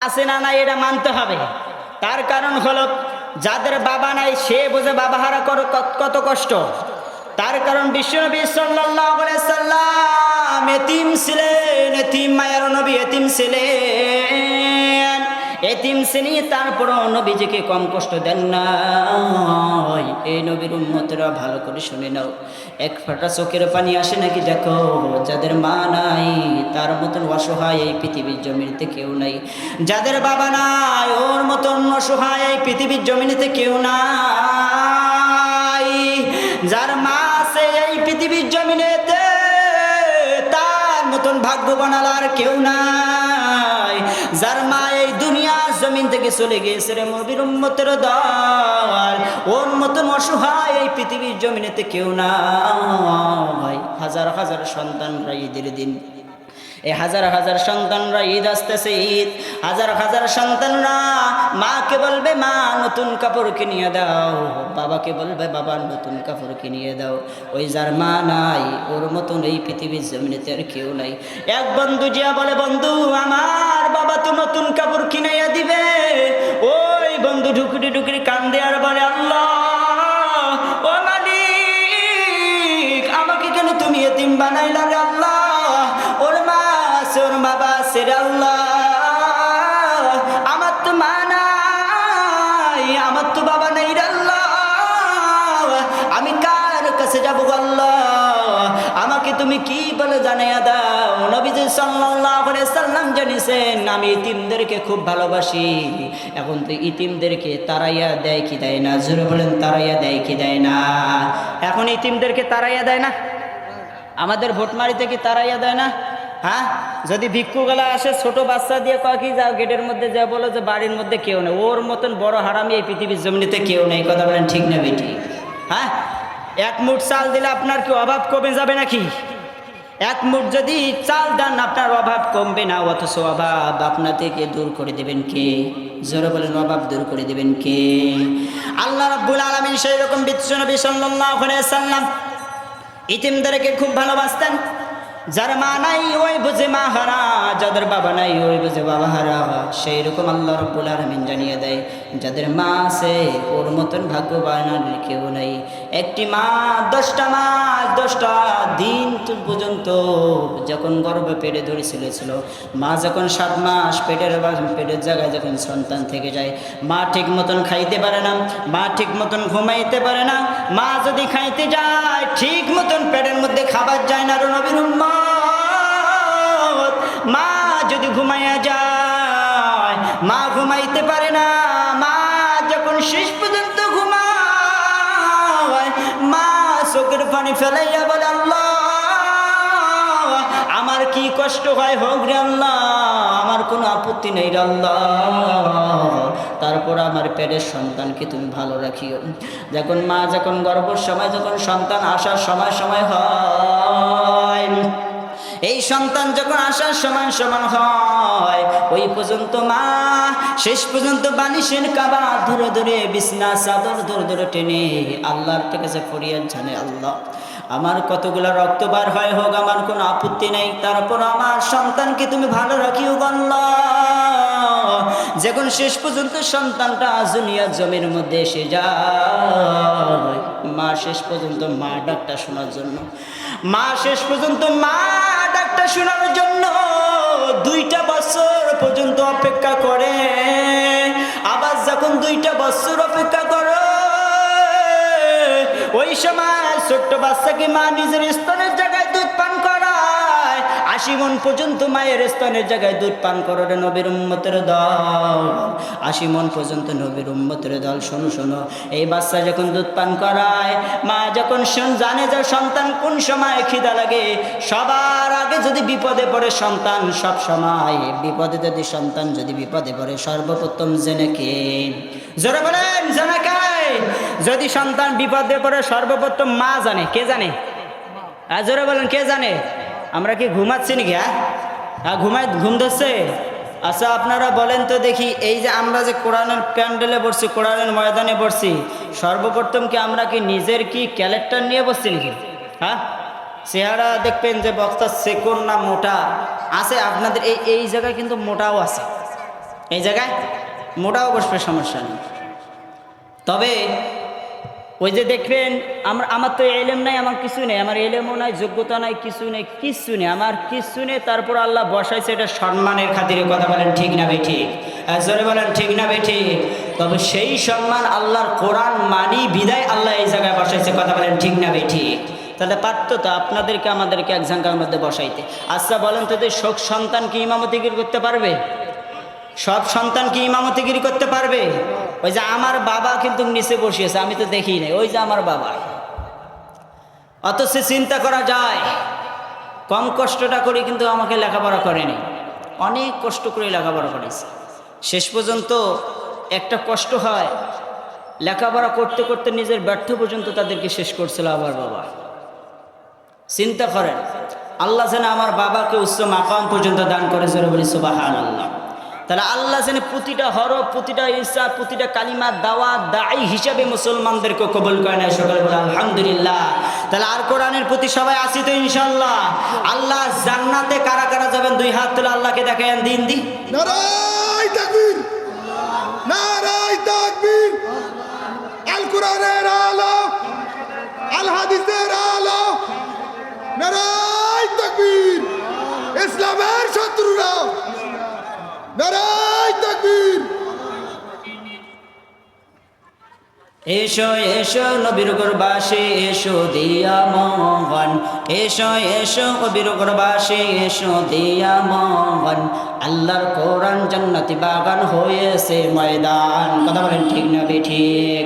আছে না নাই এটা মানতে হবে। তার কারণ হলো যাদের বাবা নাই সে বোঝে বাবা হারা কত কষ্ট। তার কারণ বিশ্বনবী সাল্লাল্লাহু আলাইহি সাল্লাম এতিম ছিলেন, এতিম মায়ের নবী এতিম ছিলেন, এতিম শ্রেণী, তারপরও নবীজিকে কম কষ্ট দেন নাই। এই নবীর উম্মতরা ভালো করে শুনে নাও, এক ফোঁটা চোখের পানি আসে নাকি দেখো, যাদের মা নাই তার মতন অসহায় এই পৃথিবীর জমিতে কেউ নাই। যাদের বাবা নাই ওর মতন অসহায় এই পৃথিবীর জমিনেতে কেউ নাই। যার মা আছে এই পৃথিবীর জমিনেতে তার মতন ভাগ্যবান আর কেউ নাই। যার মা এই দুনিয়ার জমিন থেকে চলে গিয়েছে রে নবীর উম্মতের দল, ওর মতন অসহায় এই পৃথিবীর জমিনেতে কেউ নাই। হাজার হাজার সন্তানরা ঈদের দিন, এই হাজার হাজার সন্তানরা ঈদ আসতেছে, ঈদ, হাজার হাজার সন্তানরা মাকে বলবে মা নতুন কাপড় কিনিয়ে দাও, বাবাকে বলবে বাবা নতুন কাপড় কিনিয়ে দাও। ওই যার মা নাই ওর মতন এই পৃথিবীর জমিনেতে আর কেউ নাই। এক বন্ধু জিয়া বলে বন্ধু আমার বাবা তো নতুন কাপড় কিনাইয়া দিবে। ওই বন্ধু ঢুকুরি ঢুকুরি কান্দে আর বলে আল্লাহ ও মালিক আমাকে কেন তুমি এতিম বানাইলা রে আল্লাহ, ওর মা আছে ওর বাবা আছে রে আল্লাহ, আমার তো মা নাই আমার তো বাবা নাই রে আল্লাহ, আমি কার কাছে যাবো আল্লাহ, আমাকে তুমি কি বলে জানাইয়া দাও। নবীজি সাল্লাল্লাহু আলাইহি সাল্লাম জানিয়েছেন আমি ইতিমদেরকে খুব ভালোবাসি। এখন তো ইতিমদেরকে তাড়াইয়া দেয় কি দেয় না, জোরে বলেন তাড়াইয়া দেয় কি দেয় না? এখন ইতিমদেরকে তাড়াইয়া দেয় না? আমাদের ভোটমারিতে কি তাড়াইয়া দেয় না? হ্যাঁ, যদি ভিক্ষুগুলা আসে ছোট বাচ্চা দিয়ে কয় কি যাও গেটের মধ্যে যা বলো যে বাড়ির মধ্যে কেউ নেই, ওর মতন বড় হারামি এই পৃথিবীর জমিনেতে কেউ নেই। কথা বলেন ঠিক না বেটি? হ্যাঁ, এক মুঠ চাল দিলে আপনার কি অভাব কমে যাবে নাকি? এক মুঠ যদি চাল দেন আপনার অভাব কমবে না, অথচ অভাব আপনার থেকে দূর করে দেবেন কে? জোরে বলেন অভাব দূর করে দেবেন কে? আল্লাহ রাব্বুল আলামিন সেই রকম বিশ্বনবী সাল্লাল্লাহু আলাইহি সাল্লাম ইতিমদেরকে খুব ভালোবাসতেন। যার মা নাই ওই বুঝে মা হারা, যাদের বাবা নাই ওই বুঝে বাবা হারা। সেই রকম আল্লাহ রাব্বুল আলামিন জানিয়ে দেয় যাদের মা আছে ওর মতন ভাগ্যবান আর কেউ নাই। একটি মা 10টা মাস 10টা দিন পর্যন্ত যখন গর্ভে পেটে ধরেছিল, মা যখন 7 মাস পেটের জায়গায় যখন সন্তান থেকে যায়, মা ঠিক মতন খাইতে পারে না, মা ঠিক মতন ঘুমাইতে পারে না। মা যদি খাইতে যায় ঠিক মতন পেটের মধ্যে খাবার যায় না। নবীর উম্মত মা যদি ঘুমাইয়া যায়, মা ঘুমাইতে পারে না। মা যখন শেষ পর্যন্ত ঘুমায়, মা চোখের পানি ফেলাইয়া বলে আল্লাহ আমার কি কষ্ট হয় হোক রে আল্লাহ, আমার কোনো আপত্তি নেই রে আল্লাহ, তারপর আমার পেটের সন্তানকে তুমি ভালো রাখিও। যখন মা যখন গর্ভের সময় যখন সন্তান আসার সময় হয়, এই সন্তান যখন আসার সমান হয়, ওই পর্যন্ত মা শেষ পর্যন্ত বালিশের কাবাব ধরে ধরে বিছনা চাদর ধরে ধরে টেনে আল্লাহর কাছে ফরিয়াদ জানে আল্লাহ আমার কতগুলা রক্ত বার হয় হোক আমার কোনো আপত্তি নেই, তারপর আমার সন্তানকে তুমি ভালো রাখিও আল্লাহ। যখন শেষ পর্যন্ত সন্তানটা দুনিয়ার জমির মধ্যে এসে যায়, মা শেষ পর্যন্ত মা ডাকটা শোনার জন্য, মা শেষ পর্যন্ত মা ডাকটা শোনার জন্য 2টা বছর পর্যন্ত অপেক্ষা করে। আবার যখন 2টা বছর অপেক্ষা করো, ওই সময় ছোট্ট বাচ্চাকে মা নিজের স্তনের জায়গায় দুধ পান করায়। 80 মণ পর্যন্ত মায়ের স্তনের জায়গায় দুধ পান করে নবীর উম্মতের দল, 80 মণ পর্যন্ত নবীর উম্মতের দল। শোনো শোনো, এই বাচ্চা যখন দুধ পান করায়, মা যখন জানে যে সন্তান কোন সময় খিদা লাগে, সবার আগে যদি বিপদে পড়ে সন্তান, সব সময় বিপদে যদি সন্তান যদি বিপদে পড়ে সর্বপ্রথম জেনে কে? জোরে বলেন জেনে কে? যদি সন্তান বিপদে পড়ে সর্বপ্রথম মা জানে। কে জানে? জোরে বলেন কে জানে? আমরা কি ঘুমাচ্ছি নাকি? ঘুম ধরছে? আচ্ছা আপনারা বলেন তো দেখি, এই যে আমরা যে কোরআনের প্যান্ডেলে বসছি, কোরআনের ময়দানে বসছি, সর্বপ্রথম কি আমরা কি নিজের কি ক্যারেক্টার নিয়ে বসছি নাকি? হ্যাঁ, চেহারা দেখবেন যে বক্তা সেকোন না মোটা আছে আপনাদের এই জায়গায় কিন্তু মোটাও আছে। এই জায়গায় মোটাও বসবে, সমস্যা নেই। তবে ওই যে দেখবেন আমার তো এলেম নাই, আমার কিছু নেই, আমার এলেমও নাই, যোগ্যতা নাই, কিছু নেই, আমার কিছু নেই, তারপর আল্লাহ বসাইছে এটা সম্মানের খাতিরে। কথা বলেন ঠিক না বেঠিক? জোরে বলেন ঠিক না বেঠিক? তবে সেই সম্মান আল্লাহর কোরআন মানি বিদায় আল্লাহ এই জায়গায় বসাইছে। কথা বলেন ঠিক না বেঠিক? তাহলে পারতো তো আপনাদেরকে আমাদেরকে এক জায়গার মধ্যে বসাইতে। আচ্ছা বলেন তো, যে শোক সন্তান কি ইমামতিগিরি করতে পারবে? সব সন্তান কি ইমামতিগিরি করতে পারবে? ওই যে আমার বাবা কিন্তু নিচে বসিয়েছে, আমি তো দেখি নাই, ওই যে আমার বাবা। অথচ চিন্তা করা যায়, কম কষ্টটা করি কিন্তু আমাকে লেখাপড়া করেনি, অনেক কষ্ট করে লেখাপড়া করেছে। শেষ পর্যন্ত একটা কষ্ট হয়, লেখাপড়া করতে করতে নিজের ব্যর্থ পর্যন্ত তাদেরকে শেষ করছিল আবার বাবা। চিন্তা করেন, আল্লাহ যেন আমার বাবাকে উচ্চ মাকাম পর্যন্ত দান করে, জোরে বলি সুবহানাল্লাহ। তাহলে আল্লাহ যেন প্রতিটা হরফ, প্রতিটা ইচ্ছা, প্রতিটা কালিমা দাওয়া দায়ী হিসাবে মুসলমানদেরকে কবুল করে নেয়। সকলে বলে আলহামদুলিল্লাহ। তাহলে আর কোরআনের প্রতি সবাই আসি তো ইনশাআল্লাহ। আল্লাহ জান্নাতে কারা কারা যাবেন? দুই হাত তুলে আল্লাহকে দেখান দিন দি। নারায়ে তাকবীর, নারায়ে তাকবীর। আল কোরআনের আলো, আল হাদিসের আলো, নারায়ে তাকবীর। ইসলামের শত্রুরা, নারায়ে তাকবীর। এসো এসো নবীর গরবাসী, এসো দিয়া মহান, এসো এসো নবীর গরবাসী, এসো দিয়া মহান। আল্লাহর কোরআন জান্নাতি বাগান হয়েছে ময়দান। কথা বলেন ঠিক না বেঠিক?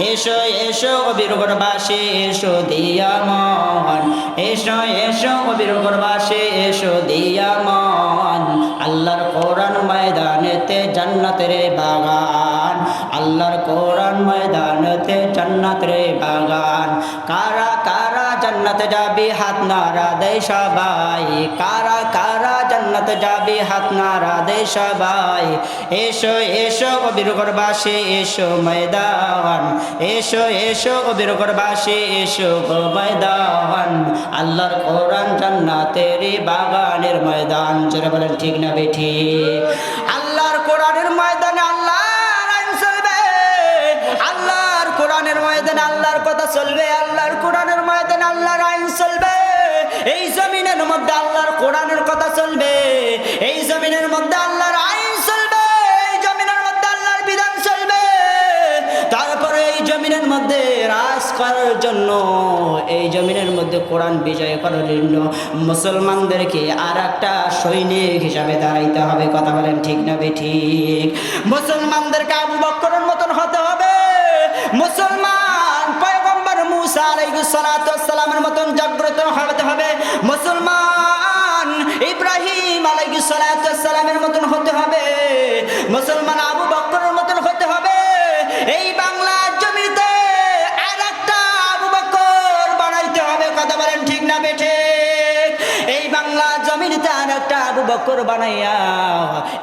এসো এসো নবীর গরবাসী, এসো দিয়া মহান, এসো এসো নবীর গরবাসী, এসো দিয়া মহান। আল্লাহর কোরআন ময়দানেতে জান্নাতের বাগান, আল্লাহর কোরআন ময়দানেতে জান্নাতের বাগান। কারা কারা জান্নাতে যাবি হাত নাড়া দেয় সবাই, কারা কারা জান্নাতে যাবি হাত নাড়া দেয় সবাই। এসো এসো কবির গরবাসী, এসো ময়দান, এসো এসো কবির গরবাসী, এসো ময়দান। আল্লাহর কোরআন জান্নাতের বাগানের ময়দান। যারা বলেন ঠিক না বেঠিক? আল্লাহর কোরআনের ময়দানে আল্লাহর আইন চলবে, আল্লাহর কোরআনের ময়দানে আল্লাহর কথা চলবে, আল্লাহর কোরআনের ময়দানে আল্লাহর আইন চলবে। এই জমিনের মধ্যে আল্লাহর কোরআনের কথা চলবে, এই জমিনের মধ্যে আল্লাহর আইন চলবে, এই জমিনের মধ্যে আল্লাহর বিধান চলবে। তারপরে এই জমিনের মধ্যে রাজ করার জন্য, এই জমিনের মধ্যে কোরআন বিজয় করার জন্য মুসলমানদেরকে আর একটা সৈনিক হিসাবে দাঁড়াইতে হবে। কথা বলেন ঠিক না বেঠিক? মুসলমানদেরকে আবু বকরের মতন হতে হবে, মুসলমান পয়গম্বর মুসা আলাইহিস সালাতু ওয়াস সালামের মতন জাগ্রত হতে হবে, মুসলমান ইব্রাহিম আলাইহিস সালাতু ওয়াস সালামের মতন হতে হবে, মুসলমান আবু বকরের মতন হতে হবে। এই বাংলার জমিতে আর একটা আবু বকর বানাইতে হবে। কথা বলেন ঠিক না বেঠিক? এই বাংলার জমিতে আর একটা আবু বকর বানাইয়া,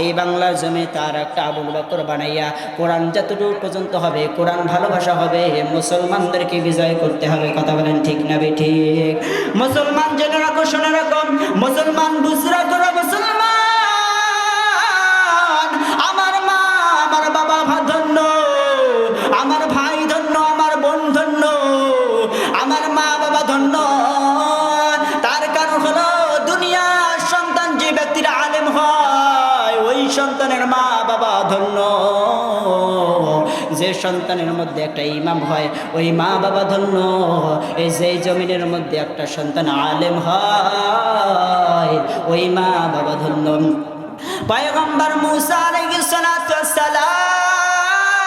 এই বাংলার জমিতে আর একটা আবু বকর বানাইয়া কোরআন যতটুকু পর্যন্ত হবে, কোরআন ভালোবাসা হবে, মুসলমানদেরকে বিজয় করতে হবে। কথা বলেন ঠিক না বেঠিক? মুসলমান জেনে রাখো, শুনে রাখো, মুসলমান বুঝরা করো, মুসলমান আমার মা আমার বাবা ধন্য, আমার ভাই ধন্য, আমার বোন ধন্য, আমার মা বাবা ধন্য। তার কারণ হলো দুনিয়ার সন্তান যে ব্যক্তির আলেম হয়, ওই সন্তানের মা বাবা ধন্য। যে সন্তানের মধ্যে একটা ইমাম হয়, ওই মা বাবা ধন্য। এই যে জমিনের মধ্যে একটা সন্তান আলেম হয়, ওই মা বাবা ধন্য। পয়গম্বর মুসা আলাইহিস সালাতু ওয়াস সালাম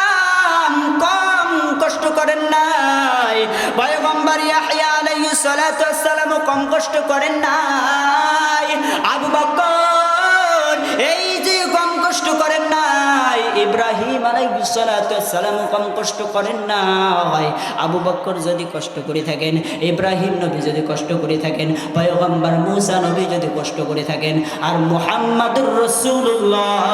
কম কষ্ট করেন নাই, পয়গম্বর ইয়াহইয়া আলাইহিস সালাতু ওয়াস সালাম কম কষ্ট করেন নাই, আবু বকর এই যে কম কষ্ট করেন নাই, ইব্রাহিম আলাইহিস সালাতু ওয়াস সালাম কম কষ্ট করেন নাই। আবু বকর যদি কষ্ট করে থাকেন, ইব্রাহিম নবী যদি কষ্ট করে থাকেন, পয়গম্বর মুসা নবী যদি কষ্ট করে থাকেন, আর মুহাম্মাদুর রাসূলুল্লাহ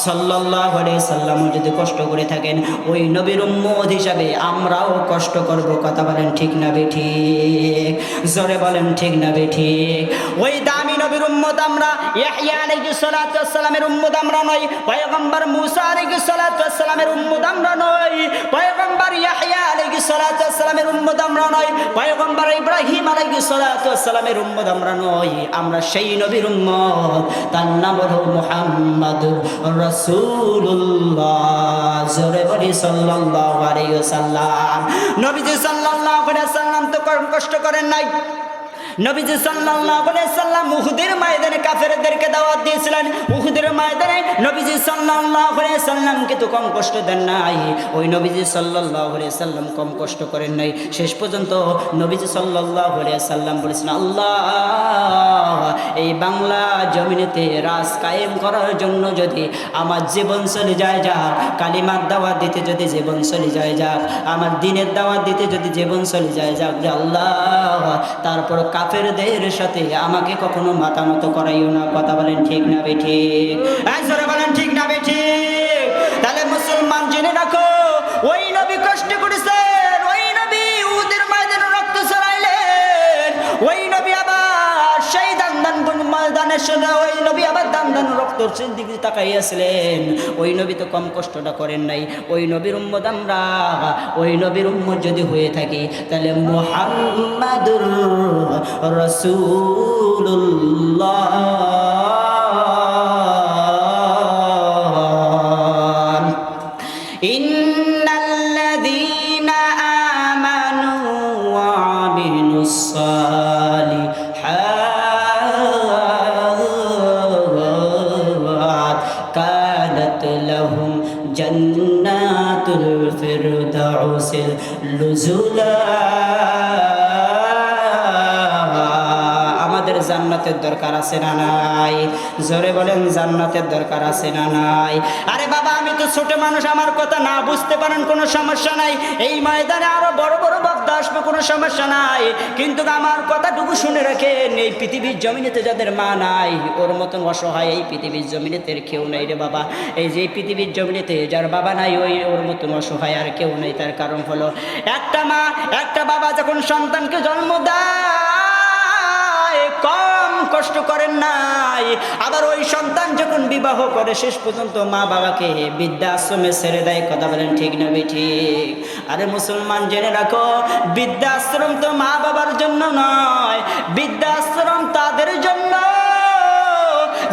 সাল্লাল্লাহু আলাইহি সাল্লাম যদি কষ্ট করে থাকেন, ওই নবীর উম্মত হিসাবে আমরাও কষ্ট করব। কথা বলেন ঠিক না বেঠিক? জোরে বলেন ঠিক না বেঠিক? ওই দামি নবীর উম্মত আমরা, ইয়াহইয়া আলাইহিস সালাতু ওয়াস সালামের উম্মত আমরা নই, পয়গম্বর মূসা আলাইহিস সালাতু ওয়াস সালামের উম্মত আমরা নই, পয়গম্বর ইয়াহইয়া আলাইহিস সালাতু ওয়াস সালামের উম্মত আমরা নই, পয়গম্বর ইব্রাহিম আলাইহিস সালাতু ওয়াস সালামের উম্মত আমরা নই। আমরা সেই নবীর উম্মত, তার নাম হলো মুহাম্মাদুর রাসূলুল্লাহ। জোরে বলি সাল্লাল্লাহু আলাইহি ওয়াসাল্লাম। নবীজি সাল্লাল্লাহু আলাইহি ওয়াসাল্লাম তো কষ্ট করেন নাই। নবীজি সাল্লাল্লাহু আলাইহি সাল্লাম উহুদের ময়দানে কাফেরদেরকে দাওয়াত দিয়েছিলেন। উহুদের ময়দানে নবীজি সাল্লাল্লাহু আলাইহি সাল্লামকে তো কম কষ্ট দেন নাই। ওই নবীজি সাল্লাল্লাহু আলাইহি সাল্লাম কম কষ্ট করেন নাই। শেষ পর্যন্ত নবীজি সাল্লাল্লাহু আলাইহি সাল্লাম বলেছেন, আল্লাহ এই বাংলা জমিনেতে রাজ কায়েম করার জন্য যদি আমার জীবন চলে যায় যাক, কালিমার দাওয়াত দিতে যদি জীবন চলে যায় যাক, আমার দ্বীনের দাওয়াত দিতে যদি জীবন চলে যায় যাক, আল্লাহ তারপর কাফেরদের সাথে আমাকে কখনো মাথা নত করাইও না। কথা বলেন ঠিক না বেঠিক? জোরে বলেন ঠিক না বেঠিক? তাহলে মুসলমান জেনে রাখো, ওই নবী কষ্ট করেছেন, ওই নবী উহুদের ময়দানে রক্ত ঝরাইলেন, ওই নবী আবার সেই দান ময়দানের সাথে ওই নবী আবার দান রক্তর দিকে তাকাইয়াছিলেন। ওই নবী তো কম কষ্টটা করেন নাই। ওই নবীর উম্মত আমরা, ওই নবীর উম্মত যদি হয়ে থাকি তাহলে মুহাম্মাদুর রাসূলুল্লাহ। ইন্নাল্লাযীনা আমানু ওয়া আমিলুস সালিহাত কানাত লাহুম জান্নাতুল ফিরদাউসিল নুজুলা। আমাদের জান্নাতের দরকার আছে না নাই? জোরে বলেন জান্নাতের দরকার আছে না নাই? আরে বাবা আমি তো ছোট মানুষ, আমার কথা না বুঝতে পারেন কোনো সমস্যা নাই। এই ময়দানে আরো বড় বড় বক্তা আসবে, কোনো সমস্যা নাই। কিন্তু আমার কথাটুকু শুনে রাখেন, এই পৃথিবীর জমিনেতে যাদের মা নাই, ওর মতন অসহায় এই পৃথিবীর জমিনেতে কেউ নাই রে বাবা। এই যে পৃথিবীর জমিনেতে যার বাবা নাই, ওর মতন অসহায় আর কেউ নাই। তার কারণ হলো একটা মা, একটা বাবা যখন সন্তানকে জন্ম দেয় কম কষ্ট করেন নাই। আবার ওই সন্তান যখন বিবাহ করে শেষ পর্যন্ত মা বাবাকে বৃদ্ধাশ্রমে ছেড়ে দেয়। কথা বলেন ঠিক না বেঠিক? আরে মুসলমান জেনে রাখো, বৃদ্ধাশ্রম তো মা বাবার জন্য নয়, বৃদ্ধাশ্রম তাদের জন্য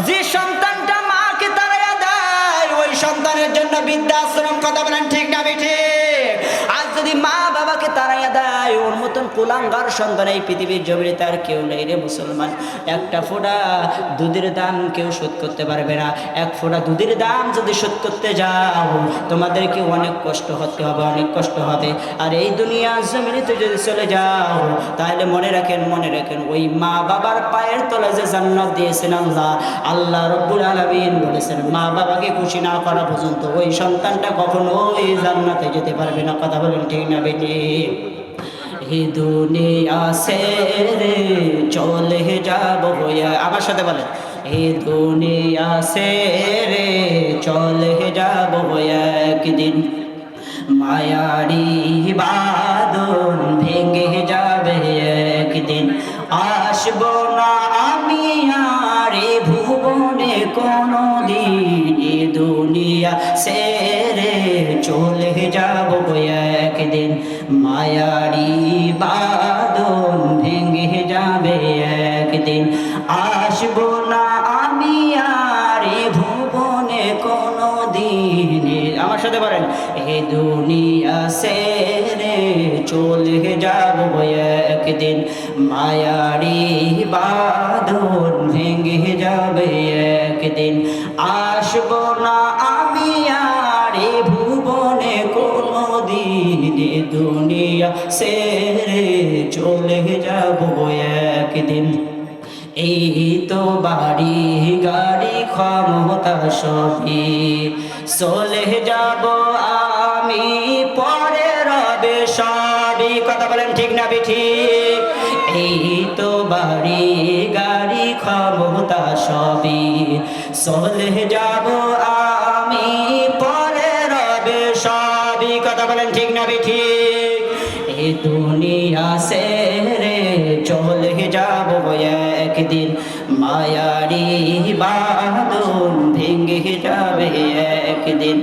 যে সন্তানটা মাকে তাড়াইয়া দেয়, ওই সন্তানের জন্য বৃদ্ধাশ্রম। কথা বলেন ঠিক না বেঠিক? আজ যদি মা বাবাকে তাড়াইয়া দেয়, ওর মতন কুলাঙ্গার সন্তান এই পৃথিবীর জমিনে তার কেউ নেই রে মুসলমান। একটা ফোঁটা দুধের দাম কেউ শোধ করতে পারবে না। এক ফোঁটা দুধের দাম যদি শোধ করতে যাও, তোমাদেরকে অনেক কষ্ট হতে হবে, অনেক কষ্ট হবে। আর এই দুনিয়া জমিনেতে যদি চলে যাও, তাহলে মনে রাখেন, মনে রাখেন, ওই মা বাবার পায়ের তলায় যে জান্নাত দিয়েছেন আল্লাহ, আল্লাহ রব্বুল আলামিন বলেছেন, মা বাবাকে খুশি না করা পর্যন্ত ওই সন্তানটা কখনো ওই জান্নাতে যেতে পারবে না। কথা বলেন ঠিক না বেঠিক? এই দুনিয়া ছেড়ে চলে যাব বইয়া, আমার সাথে বলেন, এই দুনিয়া ছেড়ে চলে যাব বইয়া, একদিন মায়ারি বাঁধন ভেঙে যাবে, একদিন আসবো না আমি আর এ ভুবনে কোনোদিন। এ দুনিয়া ছেড়ে চলে যাব একদিন, মায়ারি বাঁধন ভেঙে যাবে, একদিন আসবো না আমি আর এ ভুবনে কোনোদিন। আমার সাথে বলেন, এ দুনিয়া ছেড়ে চলে যাব একদিন, মায়ারি বাঁধন ভেঙে যাবে, একদিন আসবো না আমি আর এ ভুবনে কোনোদিন। এ দুনিয়া ছেড়ে চলে যাব একদিন। এই তো বাড়ি গাড়ি ক্ষমতা সবই চলে যাব আমি, পরে রবে সবই। কথা বলেন ঠিক না বেঠিক? এই তো বাড়ি গাড়ি ক্ষমতা সবই চলে যাব আমি, পরে রবে সবই। কথা বলেন ঠিক না বেঠিক? এই দুনিয়া ছেড়ে চলে যাব একদিন, মা মায়ারি বাঁধন ভেঙে যাবে একদিন।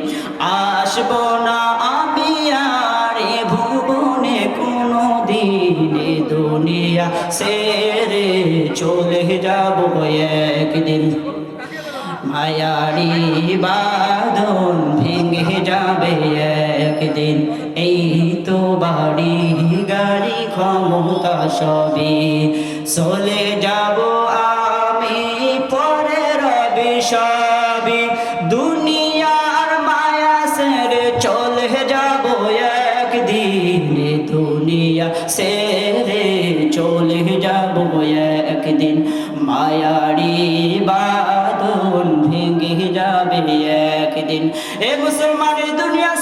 আসবো না আমি আর এ ভুবনে কোনো দিনে, দুনিয়া ছেড়ে চলে যাব একদিন। মায়ারি বাঁধন ভেঙে যাবে একদিন। এই তো বাড়ি গাড়ি ক্ষমতা সবই চলে যাব আমি, পরে রবি সবই। দুনিয়ার মায়া ছেড়ে চলে যাব একদিন, দুনিয়া ছেড়ে চলে যাব একদিন। মায়ারি বাঁধন ভেঙে যাবে একদিন। এ মুসলমানের দুনিয়া